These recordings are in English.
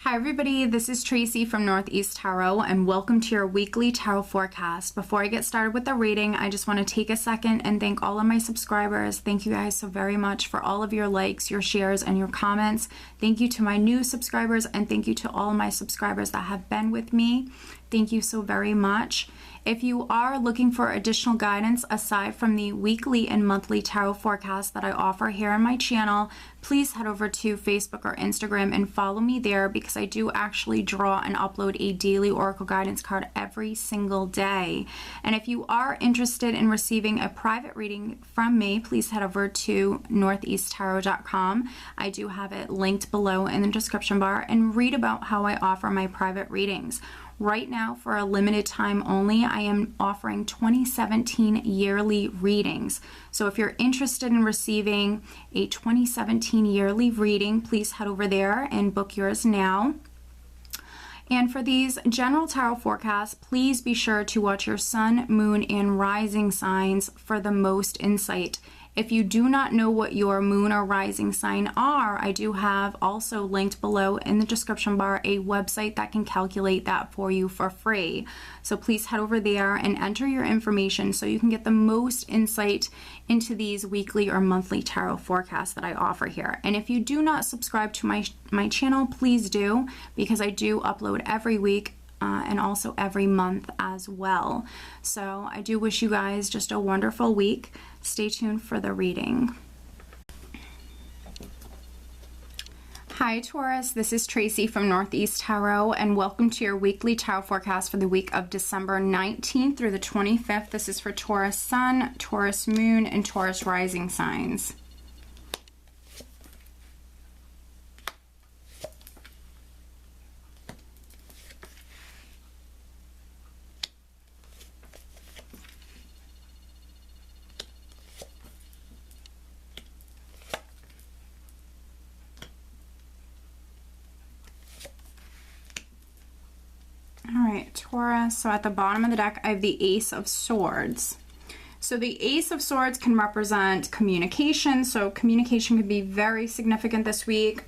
Hi everybody, this is Tracy from Northeast Tarot and welcome to your weekly tarot forecast. Before I get started with the reading, I just want to take a second and thank all of my subscribers. Thank you guys so very much for all of your likes, your shares, and your comments. Thank you to my new subscribers and thank you to all of my subscribers that have been with me. Thank you so very much. If you are looking for additional guidance aside from the weekly and monthly tarot forecast that I offer here on my channel, please head over to Facebook or Instagram and follow me there because I do actually draw and upload a daily oracle guidance card every single day. And if you are interested in receiving a private reading from me, please head over to northeasttarot.com. I do have it linked below in the description bar, and read about how I offer my private readings. Right now, for a limited time only, I am offering 2017 yearly readings. So if you're interested in receiving a 2017 yearly reading, please head over there and book yours now. And for these general tarot forecasts, please be sure to watch your sun, moon, and rising signs for the most insight. If you do not know what your moon or rising sign are, I do have also linked below in the description bar a website that can calculate that for you for free. So please head over there and enter your information so you can get the most insight into these weekly or monthly tarot forecasts that I offer here. And if you do not subscribe to my channel, please do, because I do upload every week and also every month as well. So I do wish you guys just a wonderful week. Stay tuned for the reading. Hi Taurus, this is Tracy from Northeast Tarot and welcome to your weekly tarot forecast for the week of December 19th through the 25th. This is for Taurus Sun, Taurus Moon, and Taurus Rising signs. Alright, Taurus, so at the bottom of the deck I have the Ace of Swords. So the Ace of Swords can represent communication, so communication could be very significant this week.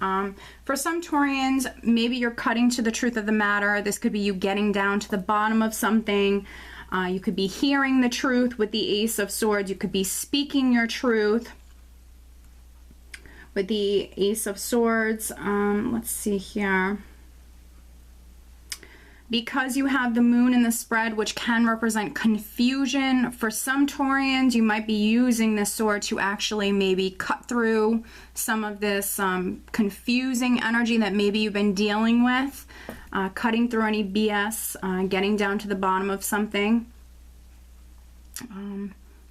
For some Taurians, maybe you're cutting to the truth of the matter. This could be you getting down to the bottom of something. You could be hearing the truth with the Ace of Swords. You could be speaking your truth with the Ace of Swords. Let's see here. Because you have the moon in the spread, which can represent confusion, for some Taurians, you might be using this sword to actually maybe cut through some of this confusing energy that maybe you've been dealing with, cutting through any BS, getting down to the bottom of something.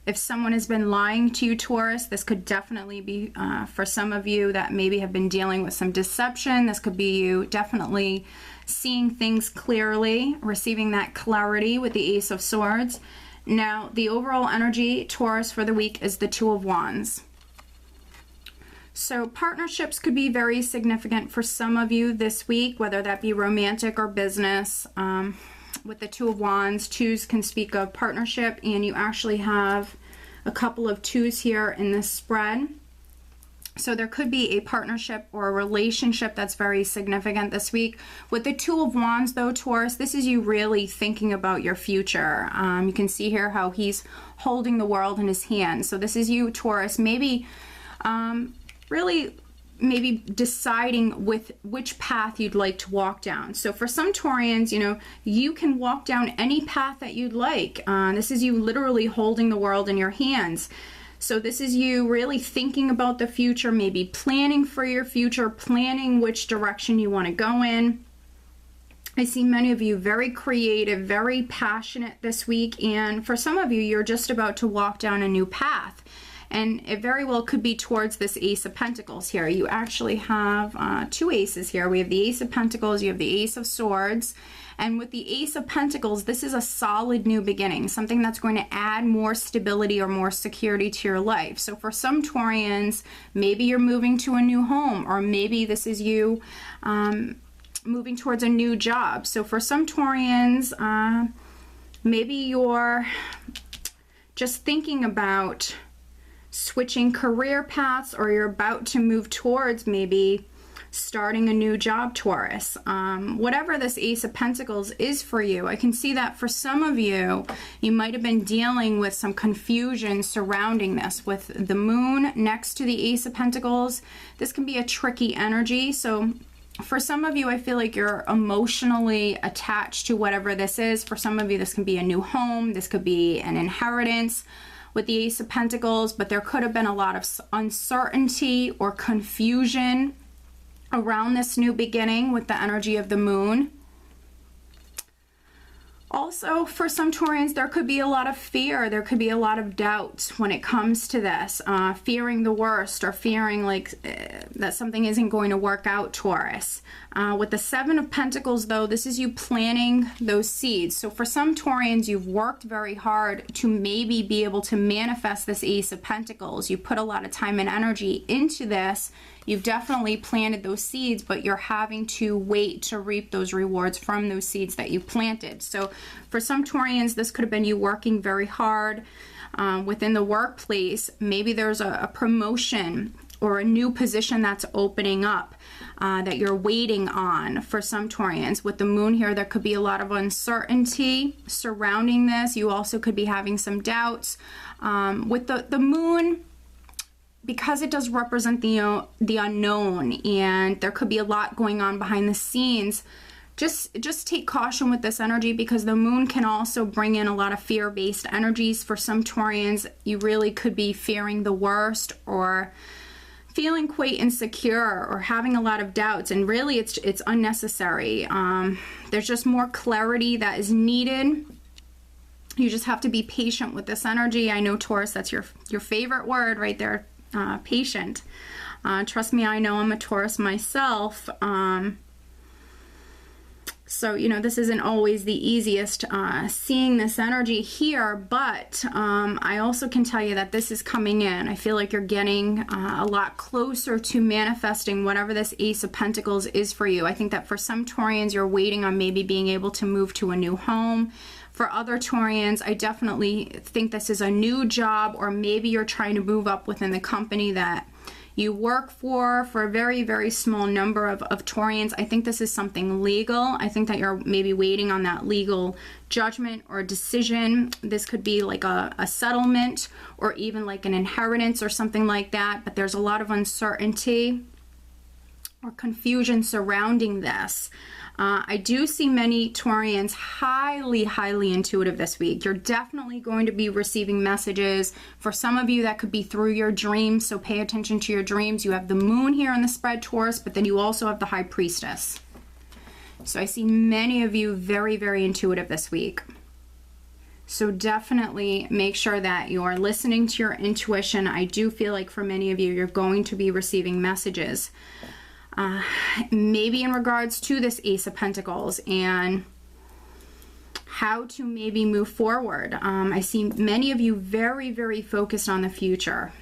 If someone has been lying to you, Taurus, this could definitely be for some of you that maybe have been dealing with some deception. This could be you definitely seeing things clearly, receiving that clarity with the Ace of Swords. Now, the overall energy, Taurus, for the week is the Two of Wands. So partnerships could be very significant for some of you this week, whether that be romantic or business. With the Two of Wands, twos can speak of partnership, and you actually have a couple of twos here in this spread. So there could be a partnership or a relationship that's very significant this week. With the Two of Wands, though, Taurus, this is you really thinking about your future. You can see here how he's holding the world in his hands. So this is you, Taurus, maybe really maybe deciding with which path you'd like to walk down. So for some Taurians, you know, you can walk down any path that you'd like. This is you literally holding the world in your hands. So this is you really thinking about the future, maybe planning for your future, planning which direction you want to go in. I see many of you very creative, very passionate this week, and for some of you, you're just about to walk down a new path. And it very well could be towards this Ace of Pentacles here. You actually have two aces here. We have the Ace of Pentacles, you have the Ace of Swords. And with the Ace of Pentacles, this is a solid new beginning, something that's going to add more stability or more security to your life. So for some Taurians, maybe you're moving to a new home, or maybe this is you moving towards a new job. So for some Taurians, maybe you're just thinking about switching career paths, or you're about to move towards maybe starting a new job, Taurus. Whatever this Ace of Pentacles is for you, I can see that for some of you, you might have been dealing with some confusion surrounding this. With the moon next to the Ace of Pentacles, this can be a tricky energy. So for some of you, I feel like you're emotionally attached to whatever this is. For some of you, this can be a new home. This could be an inheritance with the Ace of Pentacles, but there could have been a lot of uncertainty or confusion around this new beginning with the energy of the moon. Also, for some Taurians, there could be a lot of fear. There could be a lot of doubt when it comes to this, fearing the worst or fearing like that something isn't going to work out, Taurus. With the Seven of Pentacles, though, this is you planting those seeds. So for some Taurians, you've worked very hard to maybe be able to manifest this Ace of Pentacles. You put a lot of time and energy into this. You've definitely planted those seeds, but you're having to wait to reap those rewards from those seeds that you planted. So for some Taurians, this could have been you working very hard within the workplace. Maybe there's a promotion or a new position that's opening up that you're waiting on for some Taurians. With the moon here, there could be a lot of uncertainty surrounding this. You also could be having some doubts. With the moon, because it does represent the unknown, and there could be a lot going on behind the scenes, just take caution with this energy, because the moon can also bring in a lot of fear-based energies. For some Taurians, you really could be fearing the worst or feeling quite insecure or having a lot of doubts, and really it's unnecessary. There's just more clarity that is needed. You just have to be patient with this energy. I know, Taurus, that's your favorite word right there. Patient. Trust me, I know I'm a Taurus myself. So, you know, this isn't always the easiest seeing this energy here, but I also can tell you that this is coming in. I feel like you're getting a lot closer to manifesting whatever this Ace of Pentacles is for you. I think that for some Taurians, you're waiting on maybe being able to move to a new home. For other Taurians, I definitely think this is a new job, or maybe you're trying to move up within the company that you work for. For a very, very small number of Taurians, I think this is something legal. I think that you're maybe waiting on that legal judgment or decision. This could be like a settlement or even like an inheritance or something like that, but there's a lot of uncertainty or confusion surrounding this. I do see many Taurians highly, highly intuitive this week. You're definitely going to be receiving messages. For some of you, that could be through your dreams, so pay attention to your dreams. You have the moon here in the spread, Taurus, but then you also have the High Priestess. So I see many of you very, very intuitive this week. So definitely make sure that you're listening to your intuition. I do feel like for many of you, you're going to be receiving messages. Maybe in regards to this Ace of Pentacles and how to maybe move forward. I see many of you very, very focused on the future,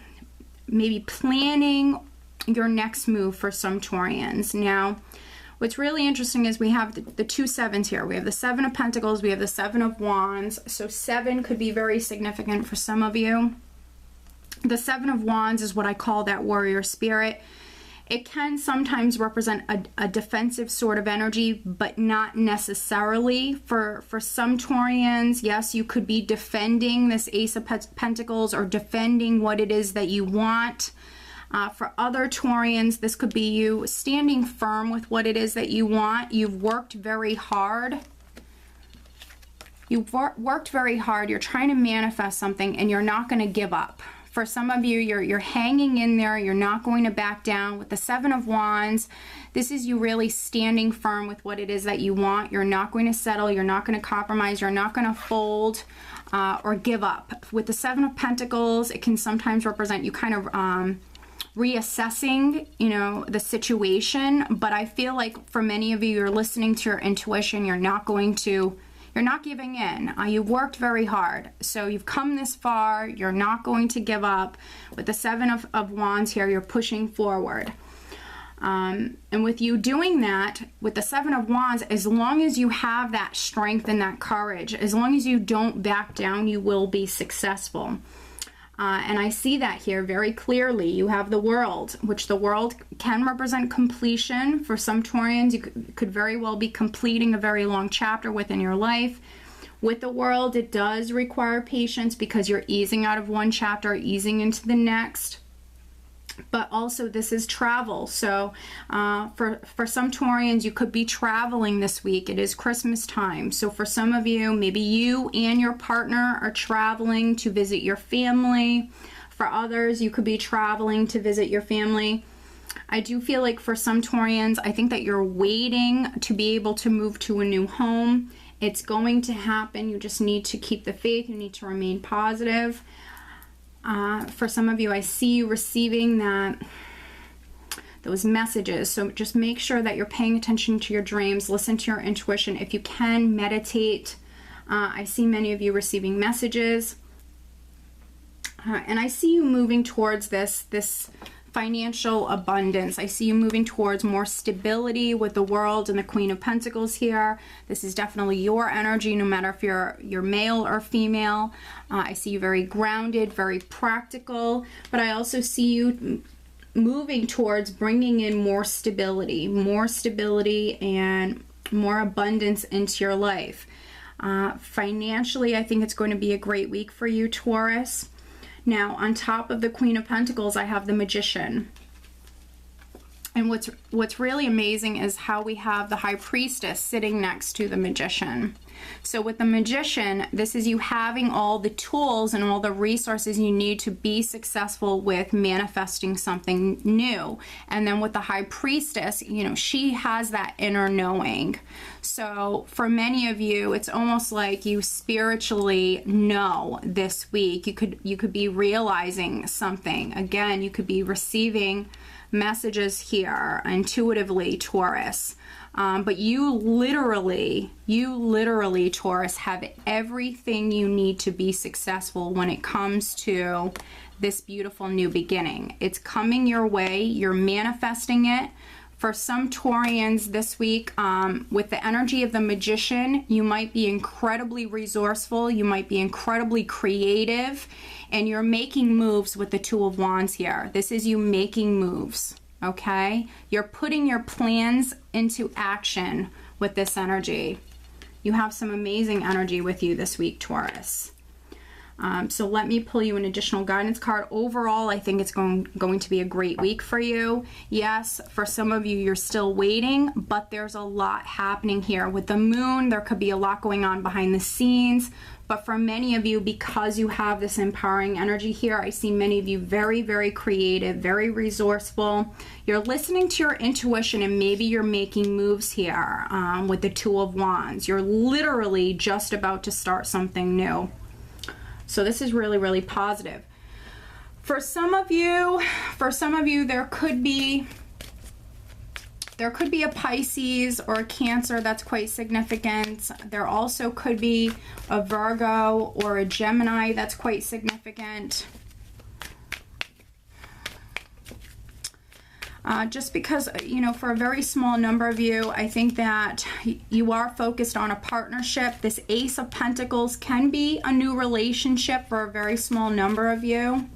maybe planning your next move for some Taurians. Now, what's really interesting is we have the two sevens here. We have the Seven of Pentacles, we have the Seven of Wands. So 7 could be very significant for some of you. The Seven of Wands is what I call that warrior spirit. It can sometimes represent a defensive sort of energy, but not necessarily. For some Taurians, yes, you could be defending this Ace of Pentacles or defending what it is that you want. For other Taurians, this could be you standing firm with what it is that you want. You've worked very hard. You've worked very hard. You're trying to manifest something, and you're not going to give up. For some of you, you're hanging in there. You're not going to back down. With the Seven of Wands, this is you really standing firm with what it is that you want. You're not going to settle. You're not going to compromise. You're not going to fold or give up. With the Seven of Pentacles, it can sometimes represent you kind of reassessing, you know, the situation. But I feel like for many of you, you're listening to your intuition. You're not giving in. You've worked very hard. So you've come this far. You're not going to give up. With the Seven of Wands here, you're pushing forward. And with you doing that, with the Seven of Wands, as long as you have that strength and that courage, as long as you don't back down, you will be successful. And I see that here very clearly. You have the World, which the World can represent completion. For some Taurians, you could very well be completing a very long chapter within your life. With the World, it does require patience because you're easing out of one chapter, easing into the next. But also this is travel. So for some Taurians, you could be traveling this week. It is Christmas time. So for some of you, maybe you and your partner are traveling to visit your family. For others, you could be traveling to visit your family. I do feel like for some Taurians, I think that you're waiting to be able to move to a new home. It's going to happen. You just need to keep the faith. You need to remain positive. For some of you, I see you receiving those messages. So just make sure that you're paying attention to your dreams. Listen to your intuition. If you can, meditate. I see many of you receiving messages. And I see you moving towards this financial abundance. I see you moving towards more stability with the World and the Queen of Pentacles here. This is definitely your energy, no matter if you're male or female. I see you very grounded, very practical, but I also see you moving towards bringing in more stability and more abundance into your life. Financially, I think it's going to be a great week for you, Taurus. Now, on top of the Queen of Pentacles, I have the Magician. And what's really amazing is how we have the High Priestess sitting next to the Magician. So with the Magician, this is you having all the tools and all the resources you need to be successful with manifesting something new. And then with the High Priestess, you know, she has that inner knowing. So for many of you, it's almost like you spiritually know this week. You could be realizing something. Again, you could be receiving messages here intuitively, Taurus. But you literally, Taurus, have everything you need to be successful when it comes to this beautiful new beginning. It's coming your way. You're manifesting it. For some Taurians this week, with the energy of the Magician, you might be incredibly resourceful. You might be incredibly creative. And you're making moves with the Two of Wands here. This is you making moves. Okay, you're putting your plans into action with this energy. You have some amazing energy with you this week, Taurus. So let me pull you an additional guidance card. Overall, I think it's going to be a great week for you. Yes, for some of you, you're still waiting, but there's a lot happening here. With the Moon, there could be a lot going on behind the scenes. But for many of you, because you have this empowering energy here, I see many of you very, very creative, very resourceful. You're listening to your intuition, and maybe you're making moves here with the Two of Wands. You're literally just about to start something new. So this is really, really positive. For some of you, there could be a Pisces or a Cancer that's quite significant. There also could be a Virgo or a Gemini that's quite significant. Just because, you know, for a very small number of you, I think that you are focused on a partnership. This Ace of Pentacles can be a new relationship for a very small number of you.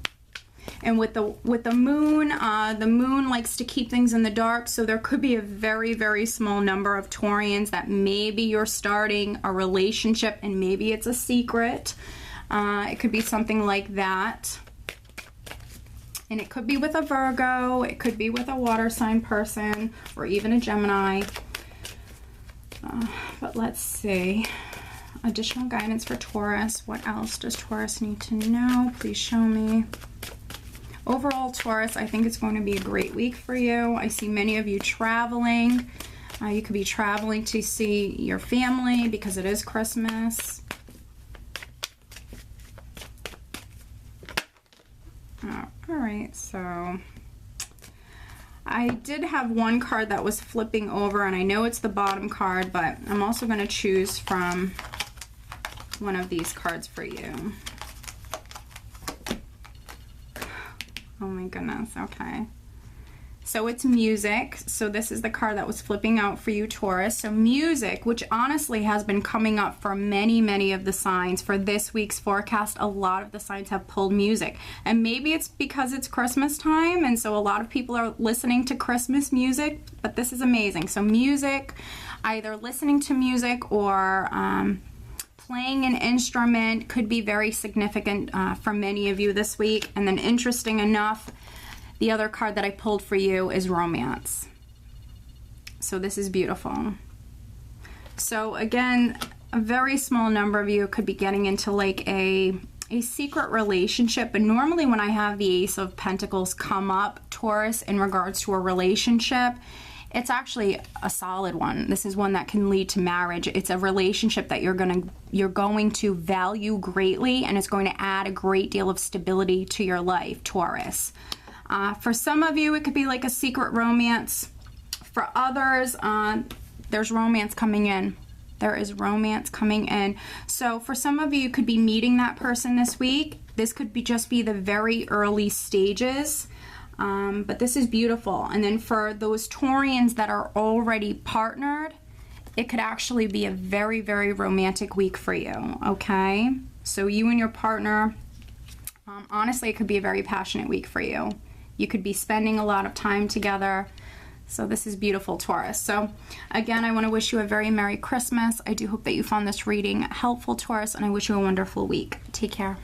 And with the Moon likes to keep things in the dark, so there could be a very, very small number of Taurians that maybe you're starting a relationship and maybe it's a secret. It could be something like that. And it could be with a Virgo, it could be with a water sign person, or even a Gemini. But let's see. Additional guidance for Taurus. What else does Taurus need to know? Please show me. Overall, Taurus, I think it's going to be a great week for you. I see many of you traveling. You could be traveling to see your family because it is Christmas. All right, so I did have one card that was flipping over, and I know it's the bottom card, but I'm also going to choose from one of these cards for you. Oh my goodness, okay. So it's music. So this is the card that was flipping out for you, Taurus. So music, which honestly has been coming up for many of the signs. For this week's forecast, a lot of the signs have pulled music. And maybe it's because it's Christmas time, and so a lot of people are listening to Christmas music, but this is amazing. So music, either listening to music or playing an instrument could be very significant for many of you this week. And then interesting enough, the other card that I pulled for you is romance. So this is beautiful. So again, a very small number of you could be getting into like a secret relationship. But normally when I have the Ace of Pentacles come up, Taurus, in regards to a relationship, it's actually a solid one. This is one that can lead to marriage. It's a relationship that you're going to value greatly, and it's going to add a great deal of stability to your life, Taurus. For some of you, it could be like a secret romance. For others, there's romance coming in. There is romance coming in. So for some of you, you could be meeting that person this week. This could just be the very early stages. But this is beautiful. And then for those Taurians that are already partnered, it could actually be a very romantic week for you, okay? So you and your partner, honestly, it could be a very passionate week for you. You could be spending a lot of time together. So this is beautiful, Taurus. So again, I want to wish you a very Merry Christmas. I do hope that you found this reading helpful, Taurus, and I wish you a wonderful week. Take care.